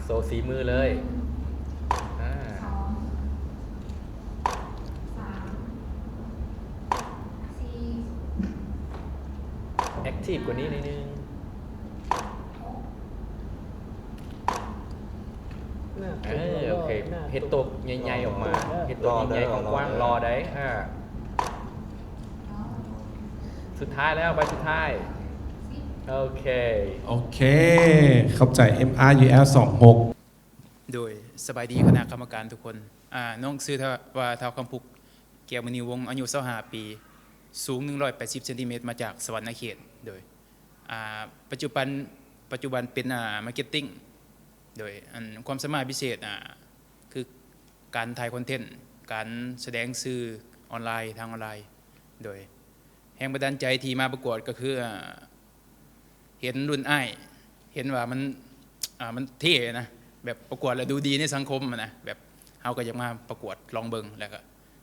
โซสีมือเลยแอคทีฟกว่านี้นิดนึงโอเคเห็ดตัวใหญ่ๆออกมาเห็ดตัวใหญ่ๆกว้างๆรอได้สุดท้ายแล้วใบสุดท้ายโอเคเข้าใจ MRUL 26โดยสบายดีคณะกรรมการทุกคนน้องชื่อว่าเท้าคำพุกเกียรติมณีวงศ์อายุ25ปีสูง180เซนติเมตรมาจากสวรรณเขตโดยปัจจุบันเป็นมาร์เก็ตติ้งโดยความสามารถพิเศษคือการถ่ายคอนเทนต์การแสดงสื่อออนไลน์ทางออนไลน์โดยแรงบันดาลใจที่มาประกวดก็คือเห็นรุ่นอ้ายเห็นว่ามันเท่นะแบบประกวดแล้วดูดีในสังคมนะแบบเขาก็อยากมาประกวดลองเบิงแล้วก็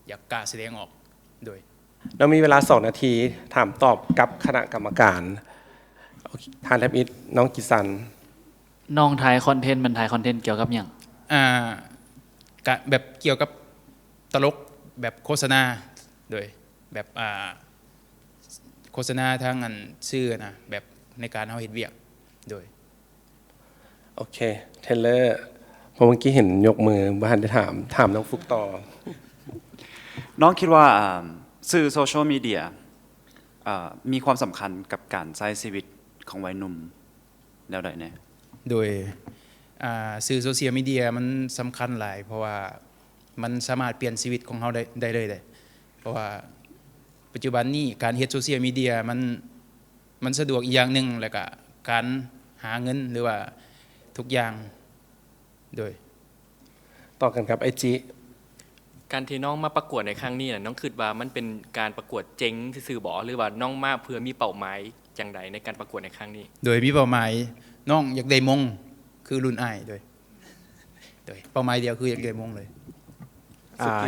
อยากกล้าแสดงออกโดยเรามีเวลา2 นาทีถามตอบกับคณะกรรมการทานแทบอิทน้องกิสันน้องถ่ายคอนเทนต์มันถ่ายคอนเทนต์เกี่ยวกับอย่างแบบเกี่ยวกับตลกแบบโฆษณาโดยแบบโฆษณาทางอันชื่อนะแบบในการเอาเห็ดเวียกโดยโอเคเทเลอร์พอเมื่อกี้เห็นยกมือบ้านได้ถามน้องฟุกต่อน้องคิดว่าสื่อโซเชียลมีเดียมีความสำคัญกับการใช้ชีวิตของวัยหนุ่มแล้วใดเนี่ยโดยสื่อโซเชียลมีเดียมันสำคัญหลายเพราะว่ามันสามารถเปลี่ยนชีวิตของเขาได้เลยเพราะว่าปัจจุบันนี้การเฮ็ดโซเชียลมีเดียมันสะดวกอีกอย่างหนึ่งแล้วก็การหาเงินหรือว่าทุกอย่างโดยต่อกันครับไอจีการที่น้องมาประกวดในครั้งนี้น้องคิดว่ามันเป็นการประกวดเจ๊งซื่อๆบ่หรือว่าน้องมาเพื่อมีเป้าหมายจังใดในการประกวดในครั้งนี้โดยมีเป้าหมายน้องอยากได้มงคือรุ่นอ้ายโดยเป้าหมายเดียวคืออยากได้มงเลย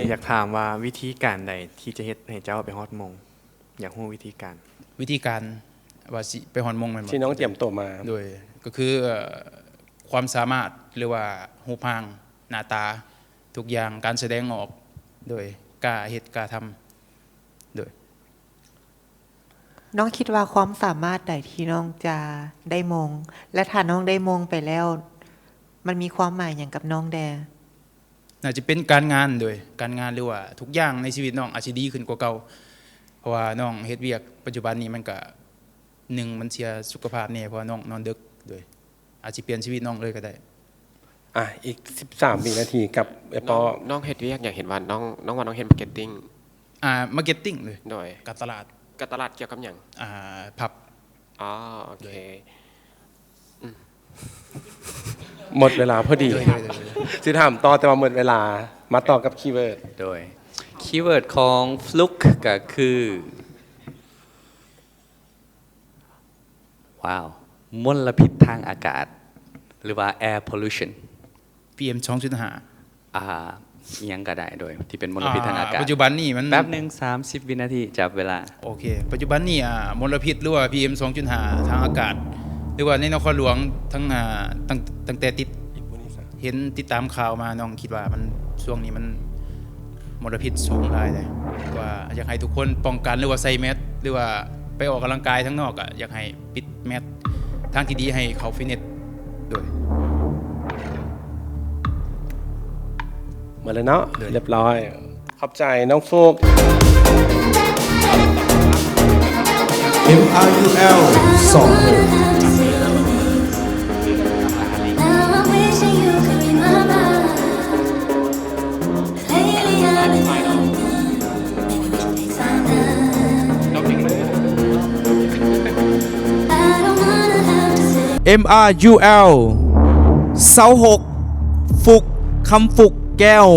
อยากถามว่าวิธีการใดที่จะเฮ็ดให้เจ้าไปฮอดมงอยากรู้วิธีการว่าสิไปฮอดมงแม่นบ่ที่น้องเตรียมตัวมาโดยก็คือความสามารถหรือว่ารูปร่างหน้าตาทุกอย่างการแสดงออกโดยกล้าเฮ็ดกล้าทำโดยน้องคิดว่าความสามารถใดที่น้องจะได้มงและถ้าน้องได้มงไปแล้วมันมีความหมายอย่างกับน้องแดน่าจะเป็นการงานโดยการงานหรือว่าทุกอย่างในชีวิตน้องอาจจะดีขึ้นกว่าเก่าเพราะว่าน้องเฮ็ดเวียกปัจจุบันนี้มันก็มันเสียสุขภาพเนี่ยเพราะน้องนอนดึกโดยอาจจะเปลี่ยนชีวิตน้องเลยก็ได้อีก13 วินาทีกับน้องเฮ็ดเวียกอยากเห็นว่าน้องว่าน้องเฮ็ดมาร์เก็ตติ้งมาร์เก็ตติ้งเลยโดยการตลาดเกี่ยวกับหยังผับโอเคหมดเวลาพอดีสิถามต่อแต่ว่าหมดเวลามาต่อกับคีย์เวิร์ดโดยคีย์เวิร์ดของฟลุกก็คือว้าวมลพิษทางอากาศหรือว่า air pollution PM ยังก็ได้โดยที่เป็นมลพิษทางอากาศปัจจุบันนี้มันแป๊บนึง30 วินาทีจับเวลาโอเคปัจจุบันนี้มลพิษหรือว่า PM 2.5 ทางอากาศหรือว่าในนครหลวงตั้งแต่เห็นติดตามข่าวมาน้องคิดว่ามันช่วงนี้มันมลพิษสูงหลายเลยว่าอยากให้ทุกคนป้องกันหรือว่าใส่แมสหรือว่าไปออกกำลังกายทั้งนอกอยากให้ปิดแมสทางที่ดีให้เขาฟิตเนสด้วยมาเลยเนาะเรียบร้อยขอบใจน้องฟุก MRUL 26MRUL 26ฟุกคำฟุกแก้ว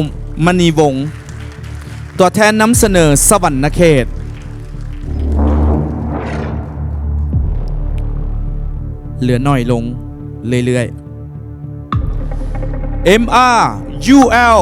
มณีวงศ์ตัวแทนนำเสนอสวรรณเขตเหลือน้อยลงเรื่อยๆ MRUL